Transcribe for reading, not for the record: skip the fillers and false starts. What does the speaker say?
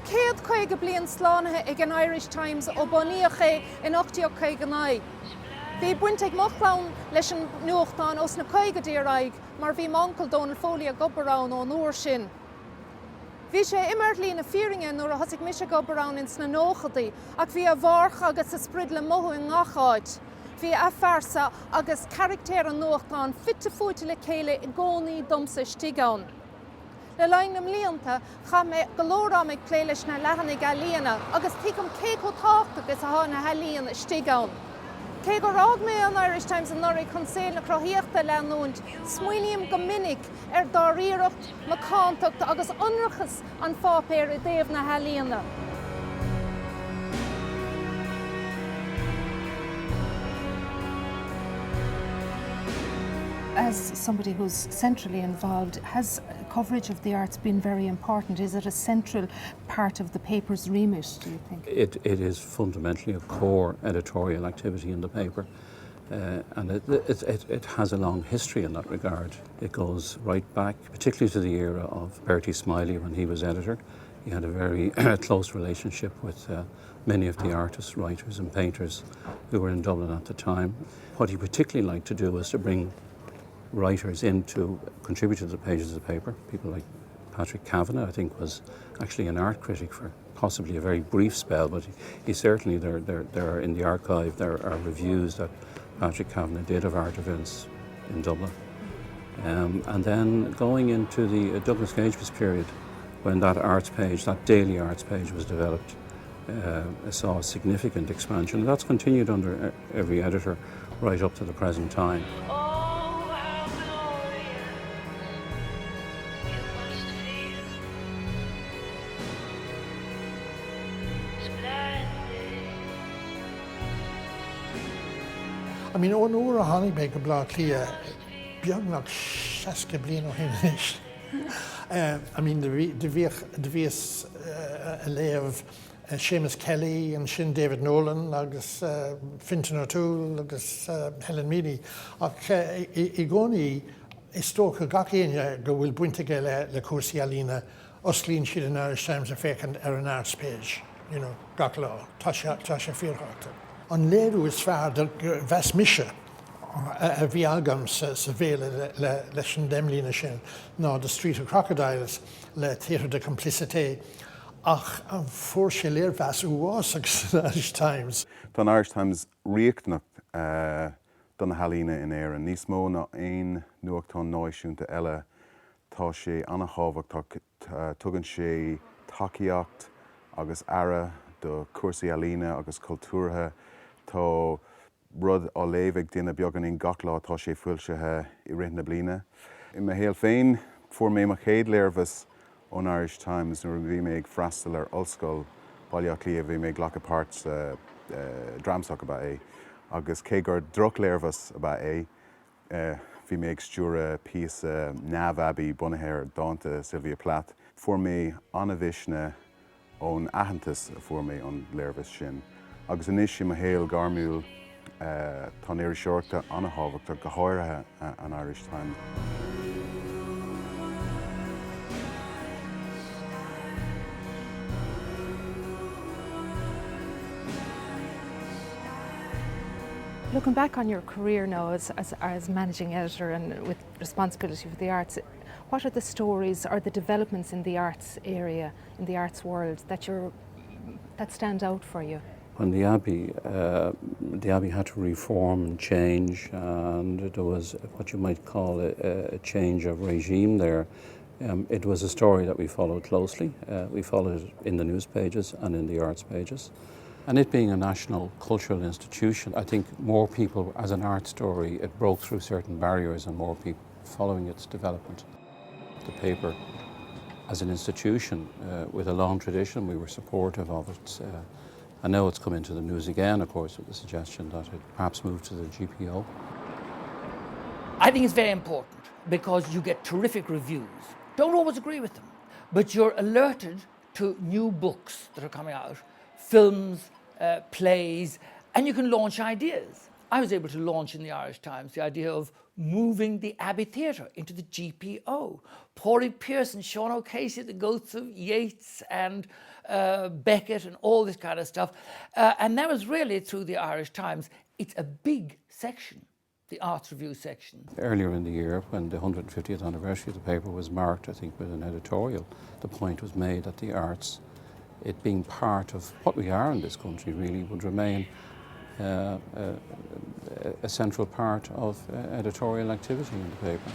céad chuige bliain slánathe ag an Irish Times ó bunaíodh é in 1989. Bhí buinte ag mochlán leis an nuachtáin os na chuige díraig, mar bhí mancail Donal Foley gobarán ón uair sin. Bhí sé imeall lína fíringe nuair a thosaigh mise gobarán in sna nóchadaí, ach bhí a bharch agus a sprid le mothú in ngacháid. Bhí a farsa agus charactéir an nuachtáin fitte fúte le chéile i gcónaí domsa stigán. Le lein am líonta, cha mé golóra ag plé leis na lehanna galíana, agus tuigim cé go tácht agus a hána helíana stigán. Cé go rág mé an Irish Times an noraí conséil na crothíochta leanúint, smuoiníam go minic dáríireacht, macántacht agus onrachas an fápéir I déobh na helíana. As somebody who's centrally involved, has coverage of the arts been very important? Is it a central part of the paper's remit, do you think? It is fundamentally a core editorial activity in the paper, and it has a long history in that regard. It goes right back, particularly to the era of Bertie Smiley when he was editor. He had a very close relationship with many of the artists, writers and painters who were in Dublin at the time. What he particularly liked to do was to bring writers in to contribute to the pages of the paper. People like Patrick Kavanagh, I think, was actually an art critic for possibly a very brief spell, but he certainly, there are in the archive, there are reviews that Patrick Kavanagh did of art events in Dublin. And then going into the Douglas Gagemas period, when that arts page, that daily arts page was developed, saw a significant expansion. And that's continued under every editor right up to the present time. I mean, on uair a tháinig mé go blá clia, beag nach 60 bliain ó shin is. I mean, de bhíos a léamh Seamus Kelly and sin David Nolan agus Fintan O'Toole agus Helen Meany. Ach I gcónaí is tócha gach aine go bhfuil buinte go le cuasaí alína oslíonn siad an Irish Times a fécinn ar an arts page, you know, gach lá, tá sé fíorthachta. An léirú is fearr de bheas mise a bhí agam sa bhéile leis an déimlína sin ná The Street of Crocodiles le Theatre de Complicité ach an fuair sé léir bheas uás agus an Irish Times. Tá an Irish Times riachtanach don na helína in éireann. Níos mó ná aon nuachtán náisiúnta eile tá sé anna chábhacht tugann sé tacaíocht agus ara do cuasaí alína agus cultúrtha. Tá rud á léimhigh duine beagán in gach lá tá sé fuilsethe I rith na bliana. I mo héal féin fuair mé mo chéad léirmhas ón Irish Times nuair bhí mé ag freastal ar ollscoil bailíocht lia bhí mé ag ghlacha páirt dramsach about é agus cé gur droch léirmhas about é bhí mé ag stiúra píos Nav Abbey bunathe dáanta Sylvia Plath. Fuair mé anna bhisne ón aitheantas a fuair mé an léirmhas sin. Agus inis I mo héal garmúil tá éirí seoirta anna hábhachtach go háirithe an Irish Times. Looking back on your career now as managing editor and with responsibility for the arts, what are the stories or the developments in the arts area, in the arts world, that stand out for you? When the Abbey had to reform and change, and there was what you might call a change of regime there, it was a story that we followed closely. We followed it in the news pages and in the arts pages. And it being a national cultural institution, I think more people, as an art story, it broke through certain barriers and more people following its development. The paper, as an institution, with a long tradition, we were supportive of it. And now it's come into the news again, of course, with the suggestion that it perhaps move to the GPO. I think it's very important because you get terrific reviews. Don't always agree with them, but you're alerted to new books that are coming out, films, plays, and you can launch ideas. I was able to launch in the Irish Times the idea of moving the Abbey Theatre into the GPO. Pauline Pearson, Sean O'Casey, the ghosts of Yeats and Beckett and all this kind of stuff. And that was really through the Irish Times. It's a big section, the Arts Review section. Earlier in the year, when the 150th anniversary of the paper was marked, I think with an editorial, the point was made that the arts, it being part of what we are in this country really, would remain a central part of editorial activity in the paper.